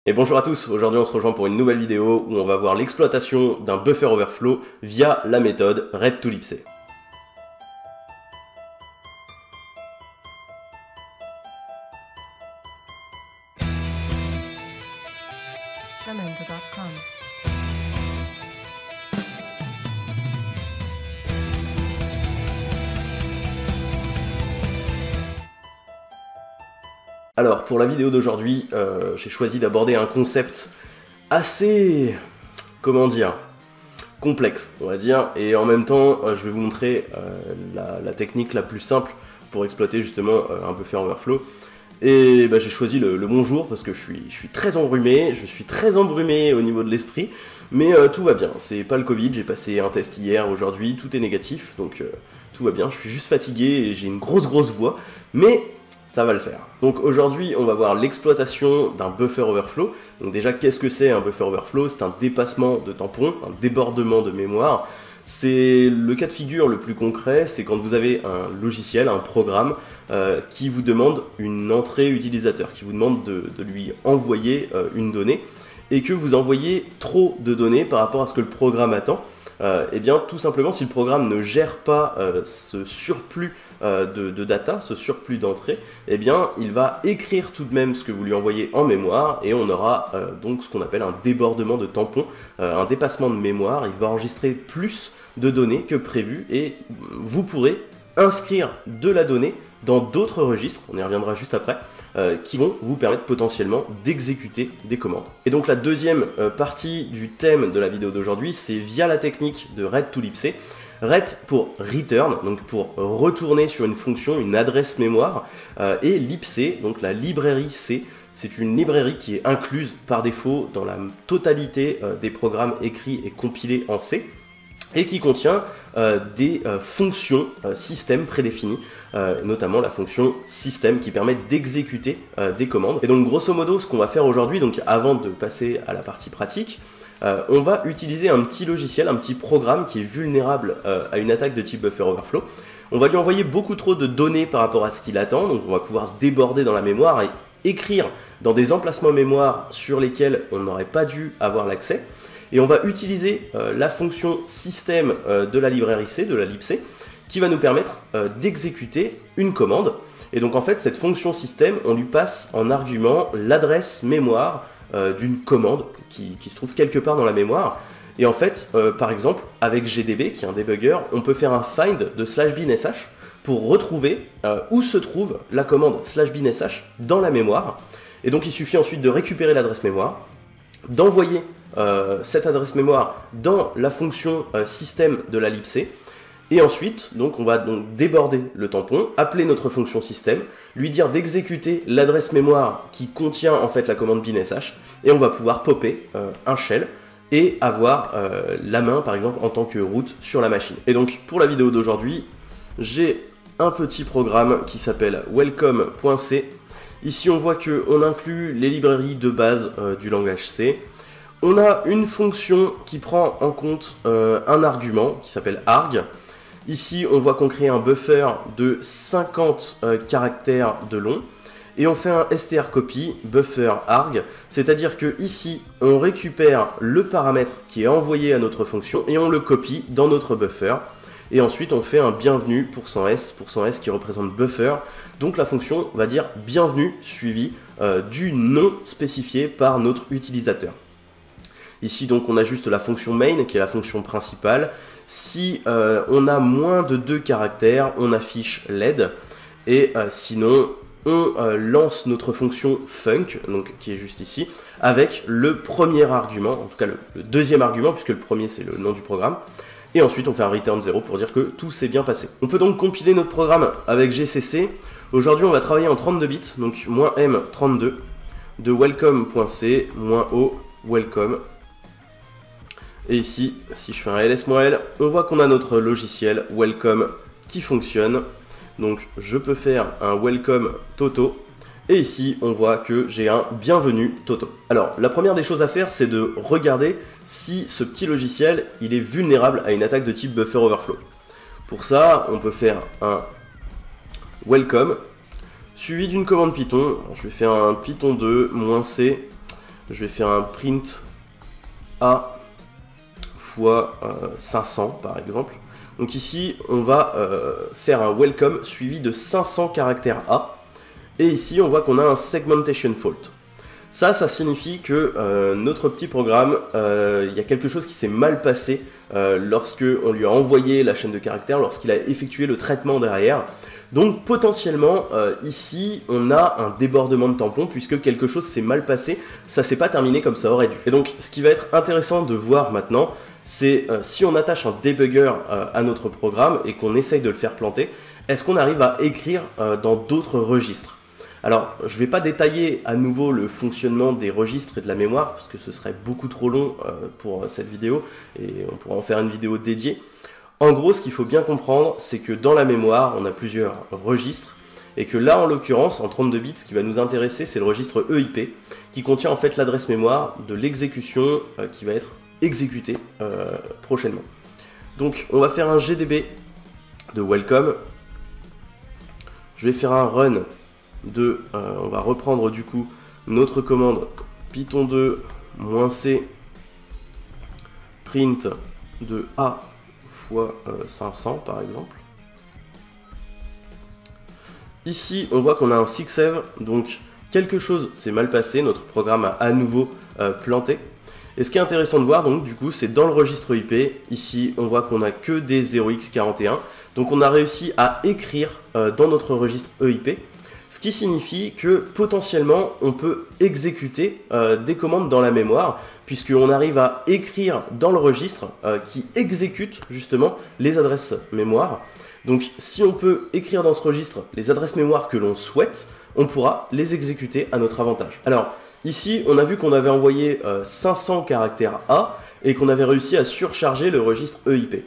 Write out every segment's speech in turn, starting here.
Et bonjour à tous, aujourd'hui on se rejoint pour une nouvelle vidéo où on va voir l'exploitation d'un buffer overflow via la méthode read2libc. Jamendo.com. Alors pour la vidéo d'aujourd'hui, j'ai choisi d'aborder un concept assez, comment dire, complexe on va dire, et en même temps je vais vous montrer la technique la plus simple pour exploiter justement un buffer overflow. Et j'ai choisi le bon jour parce que je suis très embrumé, au niveau de l'esprit, mais tout va bien, c'est pas le Covid, j'ai passé un test hier, aujourd'hui, tout est négatif, donc tout va bien, je suis juste fatigué et j'ai une grosse voix, mais ça va le faire. Donc aujourd'hui, on va voir l'exploitation d'un buffer overflow. Donc déjà, qu'est-ce que c'est un buffer overflow? C'est un dépassement de tampon, un débordement de mémoire. C'est le cas de figure le plus concret, c'est quand vous avez un logiciel, un programme qui vous demande une entrée utilisateur, qui vous demande de lui envoyer une donnée, et que vous envoyez trop de données par rapport à ce que le programme attend. Et bien tout simplement, si le programme ne gère pas ce surplus de data, ce surplus d'entrée, eh bien il va écrire tout de même ce que vous lui envoyez en mémoire, et on aura donc ce qu'on appelle un débordement de tampon, un dépassement de mémoire. Il va enregistrer plus de données que prévu, et vous pourrez inscrire de la donnée dans d'autres registres, on y reviendra juste après, qui vont vous permettre potentiellement d'exécuter des commandes. Et donc la deuxième partie du thème de la vidéo d'aujourd'hui, c'est via la technique de read2libc. Read pour return, donc pour retourner sur une fonction, une adresse mémoire, et libc, donc la librairie C. C'est une librairie qui est incluse par défaut dans la totalité des programmes écrits et compilés en C, et qui contient des fonctions système prédéfinies, notamment la fonction système qui permet d'exécuter des commandes. Et donc grosso modo, ce qu'on va faire aujourd'hui, donc avant de passer à la partie pratique, on va utiliser un petit logiciel, un petit programme qui est vulnérable à une attaque de type buffer overflow. On va lui envoyer beaucoup trop de données par rapport à ce qu'il attend, donc on va pouvoir déborder dans la mémoire et écrire dans des emplacements mémoire sur lesquels on n'aurait pas dû avoir l'accès. Et on va utiliser la fonction système de la librairie C, de la libc, qui va nous permettre d'exécuter une commande. Et donc en fait, cette fonction système, on lui passe en argument l'adresse mémoire d'une commande qui se trouve quelque part dans la mémoire. Et en fait, par exemple, avec GDB, qui est un debugger, on peut faire un find de /binsh pour retrouver où se trouve la commande /binsh dans la mémoire. Et donc il suffit ensuite de récupérer l'adresse mémoire, d'envoyer cette adresse mémoire dans la fonction système de la libc, et ensuite donc on va donc déborder le tampon, appeler notre fonction système, lui dire d'exécuter l'adresse mémoire qui contient en fait la commande binsh, et on va pouvoir popper un shell et avoir la main par exemple en tant que root sur la machine. Et donc pour la vidéo d'aujourd'hui, j'ai un petit programme qui s'appelle welcome.c. Ici on voit qu'on inclut les librairies de base du langage C. On a une fonction qui prend en compte un argument qui s'appelle arg. Ici, on voit qu'on crée un buffer de 50 caractères de long. Et on fait un strcopy buffer arg, c'est-à-dire que ici, on récupère le paramètre qui est envoyé à notre fonction et on le copie dans notre buffer. Et ensuite, on fait un bienvenue %s qui représente buffer. Donc la fonction va dire bienvenue suivi du nom spécifié par notre utilisateur. Ici donc on a juste la fonction main qui est la fonction principale. Si on a moins de 2 caractères, on affiche LED, et sinon on lance notre fonction func, donc qui est juste ici, avec le premier argument, en tout cas le deuxième argument, puisque le premier c'est le nom du programme, et ensuite on fait un return 0 pour dire que tout s'est bien passé. On peut donc compiler notre programme avec GCC. Aujourd'hui on va travailler en 32 bits, donc -m32 de welcome.c, -o welcome. Et ici, si je fais un ls-l, on voit qu'on a notre logiciel welcome qui fonctionne. Donc je peux faire un welcome Toto. Et ici, on voit que j'ai un bienvenue Toto. Alors, la première des choses à faire, c'est de regarder si ce petit logiciel, il est vulnérable à une attaque de type buffer overflow. Pour ça, on peut faire un welcome suivi d'une commande Python. Je vais faire un Python 2 -c je vais faire un print A fois 500 par exemple. Donc ici, on va faire un welcome suivi de 500 caractères A. Et ici, on voit qu'on a un segmentation fault. Ça signifie que notre petit programme, il y a quelque chose qui s'est mal passé lorsque on lui a envoyé la chaîne de caractères, lorsqu'il a effectué le traitement derrière. Donc potentiellement, ici, on a un débordement de tampon puisque quelque chose s'est mal passé, ça s'est pas terminé comme ça aurait dû. Et donc, ce qui va être intéressant de voir maintenant, c'est si on attache un debugger à notre programme et qu'on essaye de le faire planter, est-ce qu'on arrive à écrire dans d'autres registres? Alors, je ne vais pas détailler à nouveau le fonctionnement des registres et de la mémoire, parce que ce serait beaucoup trop long pour cette vidéo, et on pourra en faire une vidéo dédiée. En gros, ce qu'il faut bien comprendre, c'est que dans la mémoire, on a plusieurs registres, et que là, en l'occurrence, en 32 bits, ce qui va nous intéresser, c'est le registre EIP, qui contient en fait l'adresse mémoire de l'exécution qui va être exécutée prochainement. Donc, on va faire un GDB de welcome, je vais faire un run on va reprendre du coup notre commande python 2 -c print de A fois 500 par exemple. Ici on voit qu'on a un 6save, donc quelque chose s'est mal passé, notre programme a à nouveau planté. Et ce qui est intéressant de voir, donc du coup, c'est dans le registre IP, ici on voit qu'on n'a que des 0x41, donc on a réussi à écrire dans notre registre EIP, ce qui signifie que potentiellement on peut exécuter des commandes dans la mémoire, puisqu'on arrive à écrire dans le registre qui exécute justement les adresses mémoire. Donc si on peut écrire dans ce registre les adresses mémoire que l'on souhaite, on pourra les exécuter à notre avantage. Alors ici on a vu qu'on avait envoyé 500 caractères A et qu'on avait réussi à surcharger le registre EIP.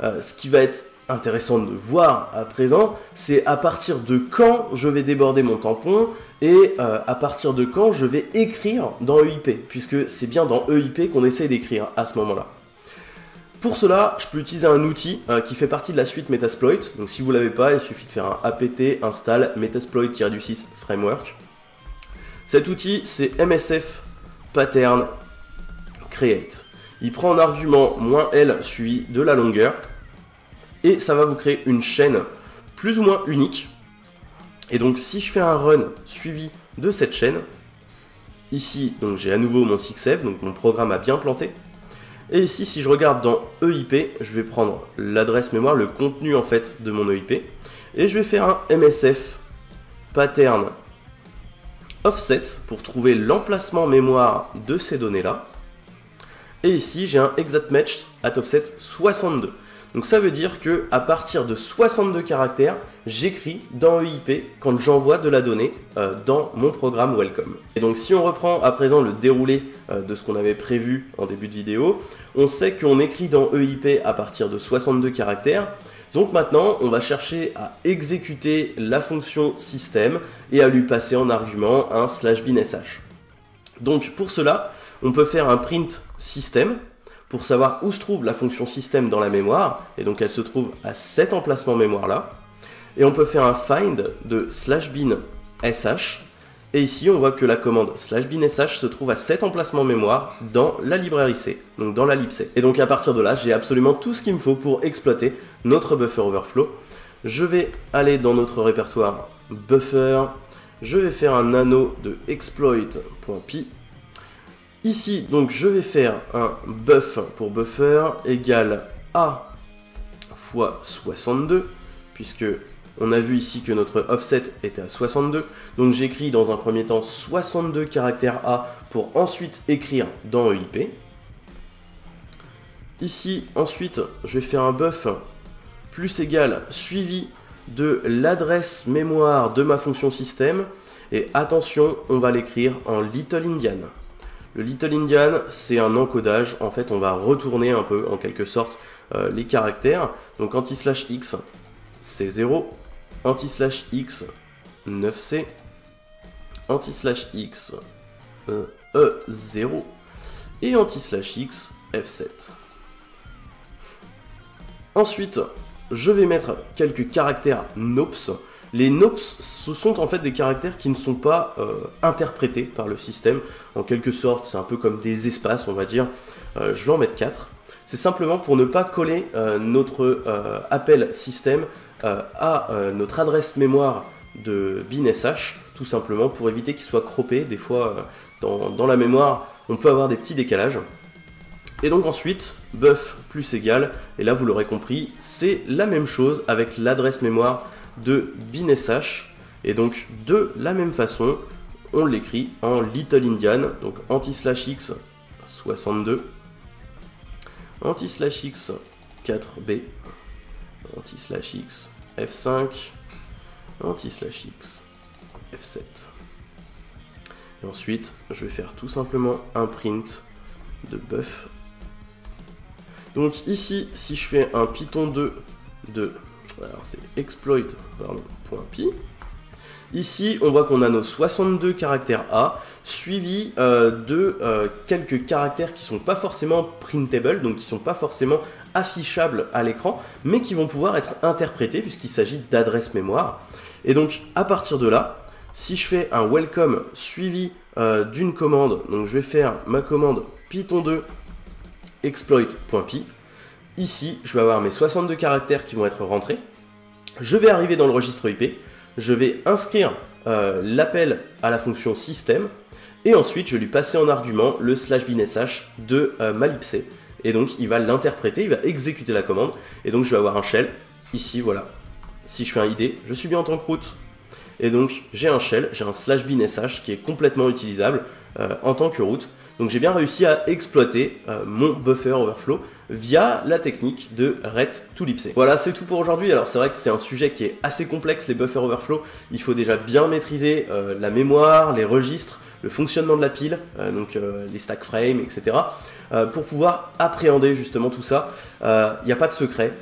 Ce qui va être intéressant de voir à présent, c'est à partir de quand je vais déborder mon tampon et à partir de quand je vais écrire dans EIP, puisque c'est bien dans EIP qu'on essaie d'écrire à ce moment-là. Pour cela, je peux utiliser un outil qui fait partie de la suite Metasploit. Donc si vous ne l'avez pas, il suffit de faire un apt install metasploit-6 framework. Cet outil, c'est MSF pattern create. Il prend en argument -L suivi de la longueur. Et ça va vous créer une chaîne plus ou moins unique. Et donc si je fais un run suivi de cette chaîne, ici donc j'ai à nouveau mon 6save, donc mon programme a bien planté. Et ici si je regarde dans EIP, je vais prendre l'adresse mémoire, le contenu en fait de mon EIP, et je vais faire un MSF pattern offset pour trouver l'emplacement mémoire de ces données là. Et ici j'ai un exact match at offset 62. Donc ça veut dire que à partir de 62 caractères, j'écris dans EIP quand j'envoie de la donnée dans mon programme welcome. Et donc si on reprend à présent le déroulé de ce qu'on avait prévu en début de vidéo, on sait qu'on écrit dans EIP à partir de 62 caractères. Donc maintenant, on va chercher à exécuter la fonction système et à lui passer en argument un /binsh. Donc pour cela, on peut faire un print système pour savoir où se trouve la fonction système dans la mémoire, et donc elle se trouve à cet emplacement mémoire là, et on peut faire un find de /binsh, et ici on voit que la commande /binsh se trouve à cet emplacement mémoire dans la librairie C, donc dans la libc. Et donc à partir de là, j'ai absolument tout ce qu'il me faut pour exploiter notre buffer overflow. Je vais aller dans notre répertoire buffer, je vais faire un nano de exploit.py. Ici, donc, je vais faire un buff pour buffer égale A fois 62, puisque on a vu ici que notre offset était à 62. Donc, j'écris dans un premier temps 62 caractères A pour ensuite écrire dans EIP. Ici, ensuite, je vais faire un buff plus égal suivi de l'adresse mémoire de ma fonction système. Et attention, on va l'écrire en Little Indian. Le Little Indian, c'est un encodage. En fait, on va retourner un peu, en quelque sorte, les caractères. Donc, anti/x, c'est 0. Anti/x, 9c. Anti/x, E0. Et anti/x, F7. Ensuite, je vais mettre quelques caractères NOPS Les NOPS, ce sont en fait des caractères qui ne sont pas interprétés par le système. En quelque sorte, c'est un peu comme des espaces, on va dire. Je vais en mettre 4. C'est simplement pour ne pas coller notre appel système à notre adresse mémoire de binsh, tout simplement pour éviter qu'il soit croppé. Des fois, dans la mémoire, on peut avoir des petits décalages. Et donc ensuite, buff plus égal, et là vous l'aurez compris, c'est la même chose avec l'adresse mémoire de binsh. Et donc de la même façon, on l'écrit en Little Indian, donc anti/x 62, anti/x 4b, anti/x f5, anti/x f7. Et ensuite, je vais faire tout simplement un print de buff. Donc ici, si je fais un Python 2 de, alors c'est exploit.py. Ici, on voit qu'on a nos 62 caractères A, suivis de quelques caractères qui ne sont pas forcément printable, donc qui ne sont pas forcément affichables à l'écran, mais qui vont pouvoir être interprétés puisqu'il s'agit d'adresse mémoire. Et donc, à partir de là, si je fais un welcome suivi d'une commande, donc je vais faire ma commande Python 2 exploit.py. Ici, je vais avoir mes 62 caractères qui vont être rentrés. Je vais arriver dans le registre IP. Je vais inscrire l'appel à la fonction système. Et ensuite, je vais lui passer en argument le /binsh de ma libc. Et donc, il va l'interpréter, il va exécuter la commande. Et donc, je vais avoir un shell. Ici, voilà. Si je fais un ID, je suis bien en tant que root. Et donc, j'ai un shell, j'ai un /binsh qui est complètement utilisable en tant que root. Donc j'ai bien réussi à exploiter mon buffer overflow via la technique de ret2libc. Voilà, c'est tout pour aujourd'hui. Alors c'est vrai que c'est un sujet qui est assez complexe, les buffer overflow. Il faut déjà bien maîtriser la mémoire, les registres, le fonctionnement de la pile, donc les stack frames, etc. Pour pouvoir appréhender justement tout ça. Il n'y a pas de secret.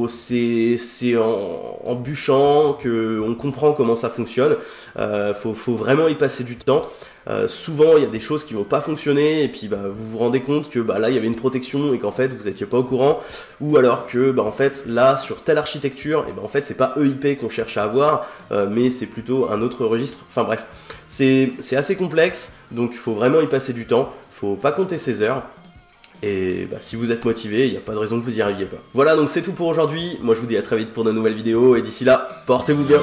C'est en bûchant qu'on comprend comment ça fonctionne. Faut vraiment y passer du temps. Souvent il y a des choses qui vont pas fonctionner et puis vous vous rendez compte que là il y avait une protection et qu'en fait vous étiez pas au courant, ou alors que en fait là sur telle architecture et en fait c'est pas EIP qu'on cherche à avoir mais c'est plutôt un autre registre. Enfin bref, c'est assez complexe, donc il faut vraiment y passer du temps, faut pas compter ses heures. Et si vous êtes motivé, il n'y a pas de raison que vous y arriviez pas. Voilà, donc c'est tout pour aujourd'hui. Moi je vous dis à très vite pour de nouvelles vidéos et d'ici là, portez-vous bien.